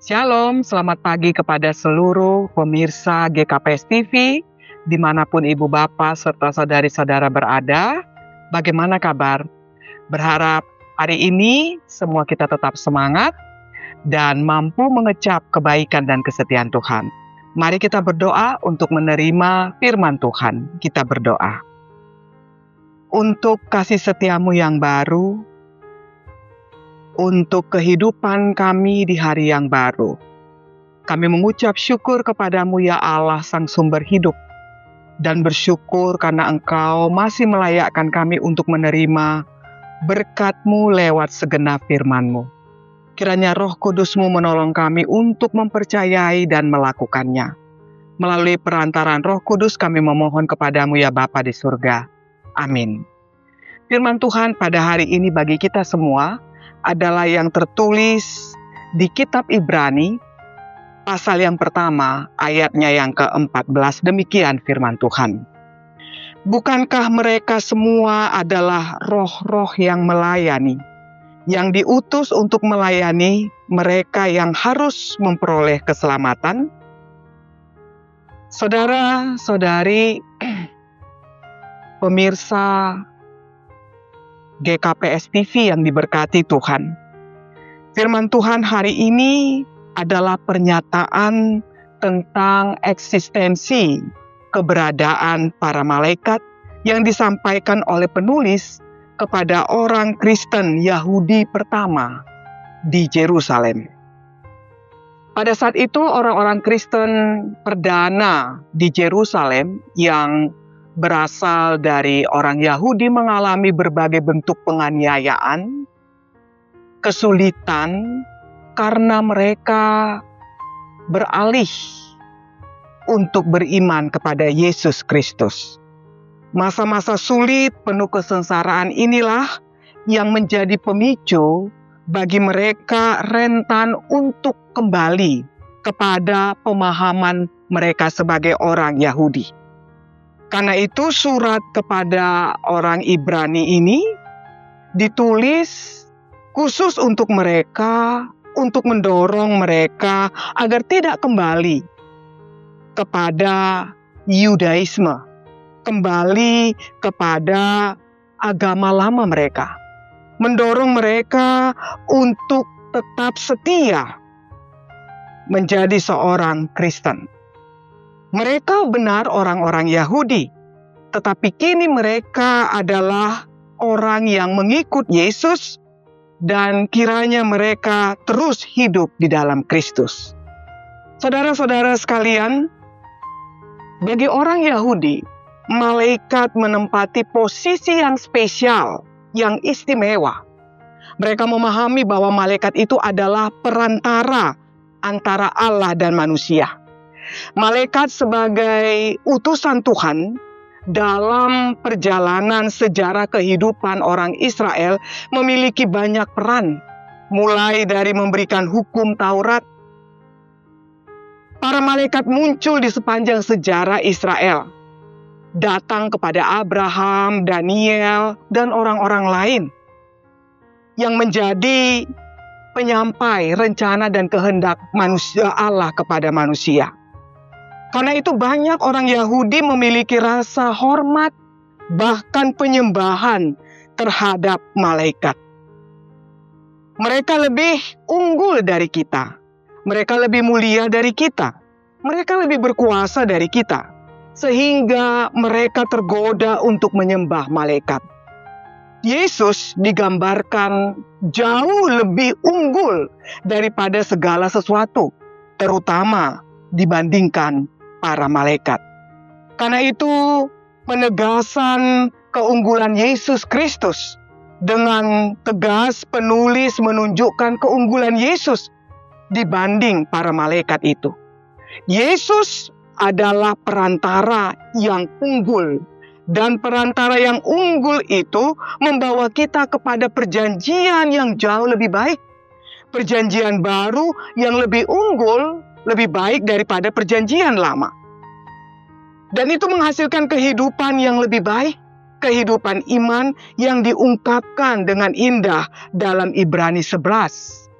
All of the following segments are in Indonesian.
Shalom, selamat pagi kepada seluruh pemirsa GKPS TV, dimanapun ibu bapak serta saudari-saudara berada. Bagaimana kabar? Berharap hari ini semua kita tetap semangat dan mampu mengecap kebaikan dan kesetiaan Tuhan. Mari kita berdoa untuk menerima firman Tuhan. Kita berdoa. Untuk kasih setiamu yang baru, untuk kehidupan kami di hari yang baru. Kami mengucap syukur kepadamu ya Allah Sang Sumber Hidup, dan bersyukur karena Engkau masih melayakkan kami untuk menerima berkat-Mu lewat segenap firman-Mu. Kiranya Roh Kudus-Mu menolong kami untuk mempercayai dan melakukannya. Melalui perantaraan Roh Kudus kami memohon kepadamu ya Bapa di surga. Amin. Firman Tuhan pada hari ini bagi kita semua adalah yang tertulis di kitab Ibrani, pasal yang pertama, ayatnya yang ke-14, demikian firman Tuhan. Bukankah mereka semua adalah roh-roh yang melayani, yang diutus untuk melayani mereka yang harus memperoleh keselamatan? Saudara-saudari, pemirsa GKPS TV yang diberkati Tuhan. Firman Tuhan hari ini adalah pernyataan tentang eksistensi keberadaan para malaikat yang disampaikan oleh penulis kepada orang Kristen Yahudi pertama di Yerusalem. Pada saat itu orang-orang Kristen perdana di Yerusalem yang berasal dari orang Yahudi mengalami berbagai bentuk penganiayaan, kesulitan karena mereka beralih untuk beriman kepada Yesus Kristus. Masa-masa sulit penuh kesengsaraan inilah yang menjadi pemicu bagi mereka rentan untuk kembali kepada pemahaman mereka sebagai orang Yahudi. Karena itu surat kepada orang Ibrani ini ditulis khusus untuk mereka, untuk mendorong mereka agar tidak kembali kepada Yudaisme, kembali kepada agama lama mereka. Mendorong mereka untuk tetap setia menjadi seorang Kristen. Mereka benar orang-orang Yahudi, tetapi kini mereka adalah orang yang mengikut Yesus dan kiranya mereka terus hidup di dalam Kristus. Saudara-saudara sekalian, bagi orang Yahudi, malaikat menempati posisi yang spesial, yang istimewa. Mereka memahami bahwa malaikat itu adalah perantara antara Allah dan manusia. Malaikat sebagai utusan Tuhan dalam perjalanan sejarah kehidupan orang Israel memiliki banyak peran, mulai dari memberikan hukum Taurat. Para malaikat muncul di sepanjang sejarah Israel, datang kepada Abraham, Daniel, dan orang-orang lain yang menjadi penyampai rencana dan kehendak manusia Allah kepada manusia. Karena itu banyak orang Yahudi memiliki rasa hormat, bahkan penyembahan terhadap malaikat. Mereka lebih unggul dari kita. Mereka lebih mulia dari kita. Mereka lebih berkuasa dari kita. Sehingga mereka tergoda untuk menyembah malaikat. Yesus digambarkan jauh lebih unggul daripada segala sesuatu, terutama dibandingkan para malaikat. Karena itu penegasan keunggulan Yesus Kristus dengan tegas penulis menunjukkan keunggulan Yesus dibanding para malaikat itu. Yesus adalah perantara yang unggul, dan perantara yang unggul itu membawa kita kepada perjanjian yang jauh lebih baik. Perjanjian baru yang lebih unggul, lebih baik daripada perjanjian lama. Dan itu menghasilkan kehidupan yang lebih baik, kehidupan iman yang diungkapkan dengan indah dalam Ibrani 11.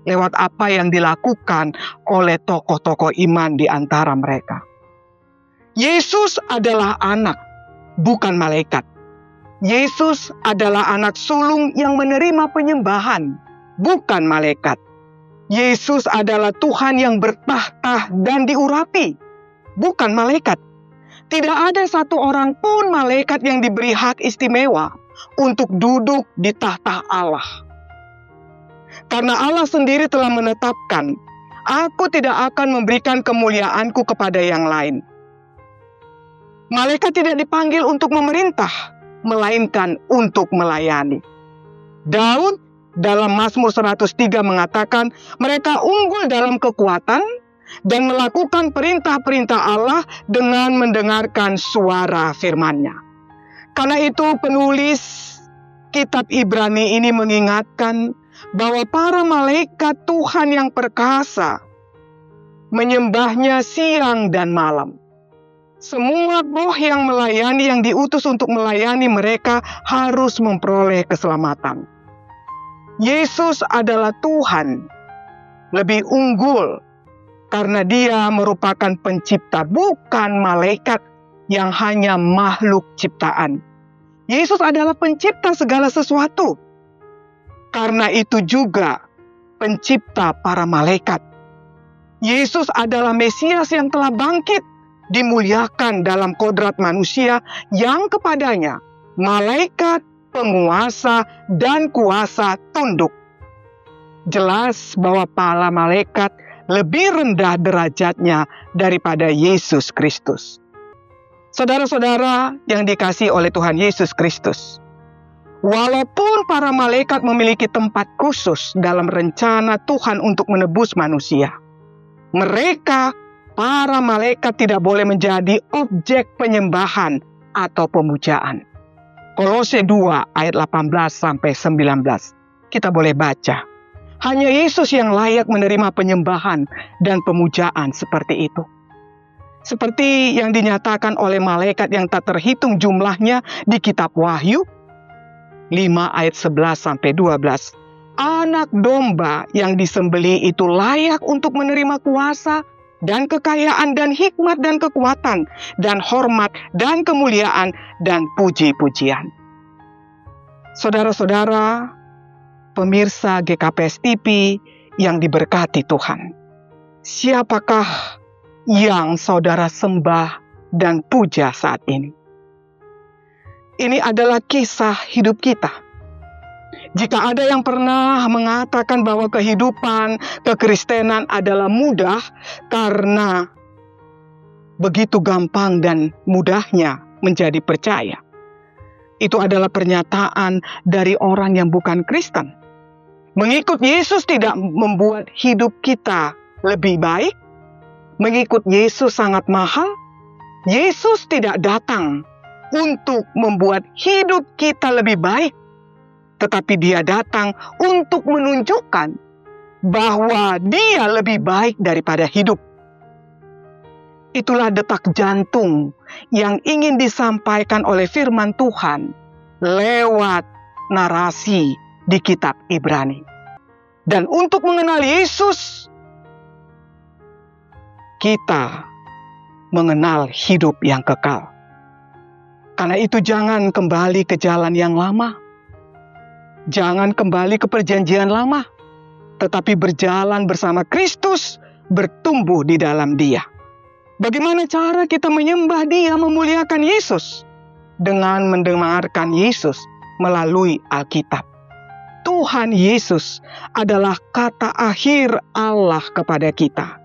lewat apa yang dilakukan oleh tokoh-tokoh iman di antara mereka. Yesus adalah anak, bukan malaikat. Yesus adalah anak sulung yang menerima penyembahan, bukan malaikat. Yesus adalah Tuhan yang bertahta dan diurapi, bukan malaikat. Tidak ada satu orang pun malaikat yang diberi hak istimewa untuk duduk di tahta Allah. Karena Allah sendiri telah menetapkan, aku tidak akan memberikan kemuliaanku kepada yang lain. Malaikat tidak dipanggil untuk memerintah, melainkan untuk melayani. Daud dalam Mazmur 103 mengatakan, mereka unggul dalam kekuatan dan melakukan perintah-perintah Allah dengan mendengarkan suara firman-Nya. Karena itu penulis kitab Ibrani ini mengingatkan bahwa para malaikat Tuhan yang perkasa menyembahnya siang dan malam. Semua roh yang melayani, yang diutus untuk melayani mereka harus memperoleh keselamatan. Yesus adalah Tuhan, lebih unggul karena Dia merupakan pencipta, bukan malaikat yang hanya makhluk ciptaan. Yesus adalah pencipta segala sesuatu. Karena itu juga pencipta para malaikat. Yesus adalah Mesias yang telah bangkit, dimuliakan dalam kodrat manusia yang kepadanya malaikat, penguasa, dan kuasa tunduk. Jelas bahwa para malaikat lebih rendah derajatnya daripada Yesus Kristus. Saudara-saudara yang dikasihi oleh Tuhan Yesus Kristus, walaupun para malaikat memiliki tempat khusus dalam rencana Tuhan untuk menebus manusia, mereka, para malaikat, tidak boleh menjadi objek penyembahan atau pemujaan. Kolose 2 ayat 18-19 kita boleh baca. Hanya Yesus yang layak menerima penyembahan dan pemujaan seperti itu. Seperti yang dinyatakan oleh malaikat yang tak terhitung jumlahnya di kitab Wahyu 5 ayat 11-12. Anak domba yang disembelih itu layak untuk menerima kuasa dan kekayaan dan hikmat dan kekuatan dan hormat dan kemuliaan dan puji-pujian. Saudara-saudara, pemirsa GKPS TV yang diberkati Tuhan, siapakah yang saudara sembah dan puja saat ini? Ini adalah kisah hidup kita. Jika ada yang pernah mengatakan bahwa kehidupan kekristenan adalah mudah karena begitu gampang dan mudahnya menjadi percaya, itu adalah pernyataan dari orang yang bukan Kristen. Mengikut Yesus tidak membuat hidup kita lebih baik. Mengikut Yesus sangat mahal. Yesus tidak datang untuk membuat hidup kita lebih baik, tetapi Dia datang untuk menunjukkan bahwa Dia lebih baik daripada hidup. Itulah detak jantung yang ingin disampaikan oleh firman Tuhan lewat narasi di kitab Ibrani. Dan untuk mengenal Yesus, kita mengenal hidup yang kekal. Karena itu jangan kembali ke jalan yang lama. Jangan kembali ke perjanjian lama, tetapi berjalan bersama Kristus, bertumbuh di dalam Dia. Bagaimana cara kita menyembah Dia, memuliakan Yesus? Dengan mendengarkan Yesus melalui Alkitab. Tuhan Yesus adalah kata akhir Allah kepada kita.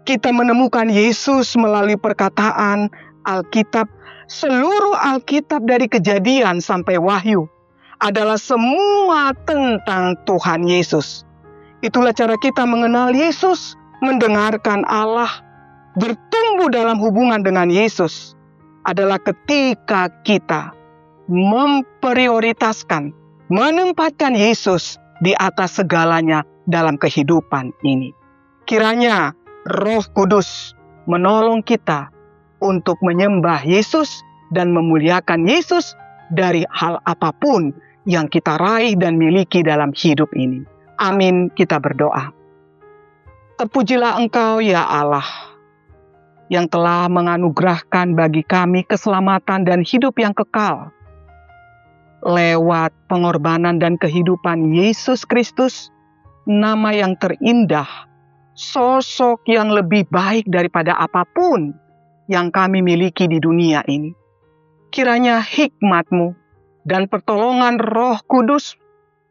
Kita menemukan Yesus melalui perkataan Alkitab. Seluruh Alkitab dari Kejadian sampai Wahyu adalah semua tentang Tuhan Yesus. Itulah cara kita mengenal Yesus, mendengarkan Allah, bertumbuh dalam hubungan dengan Yesus. Adalah ketika kita memprioritaskan, menempatkan Yesus di atas segalanya dalam kehidupan ini. Kiranya Roh Kudus menolong kita untuk menyembah Yesus dan memuliakan Yesus dari hal apapun yang kita raih dan miliki dalam hidup ini. Amin, kita berdoa. Terpujilah Engkau ya Allah, yang telah menganugerahkan bagi kami keselamatan dan hidup yang kekal. Lewat pengorbanan dan kehidupan Yesus Kristus, nama yang terindah, sosok yang lebih baik daripada apapun yang kami miliki di dunia ini. Kiranya hikmat-Mu dan pertolongan Roh Kudus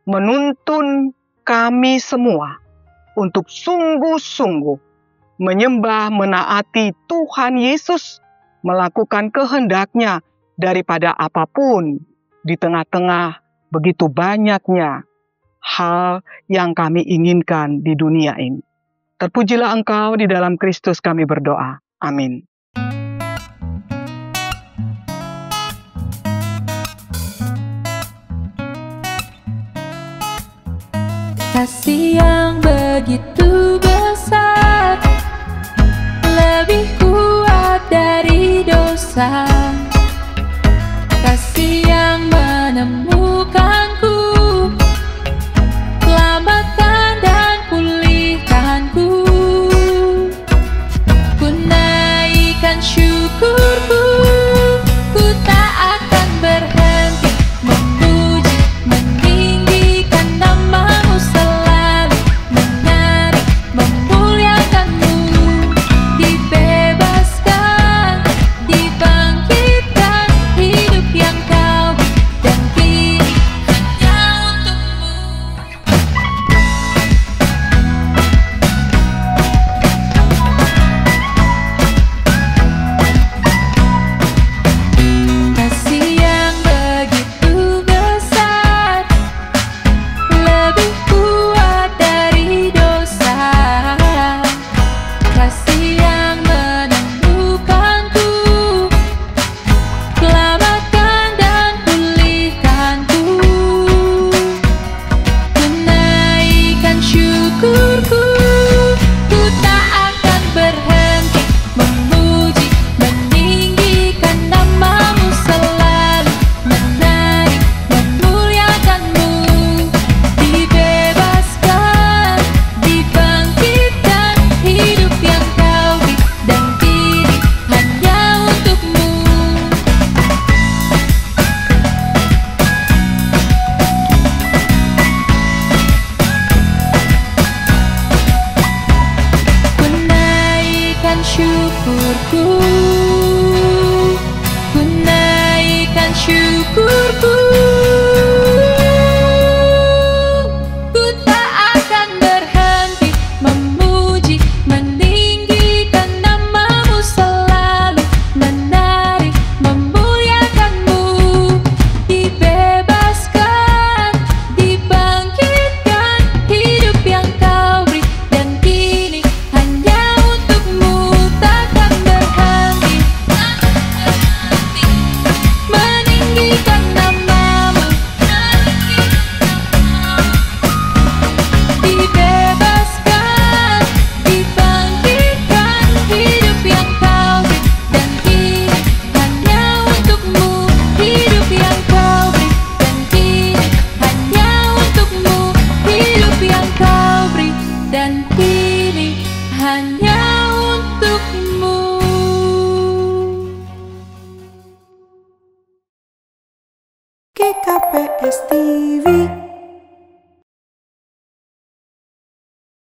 menuntun kami semua untuk sungguh-sungguh menyembah, menaati Tuhan Yesus, melakukan kehendak-Nya daripada apapun di tengah-tengah begitu banyaknya hal yang kami inginkan di dunia ini. Terpujilah Engkau, di dalam Kristus kami berdoa. Amin. Kasih yang begitu besar, lebih kuat dari dosa.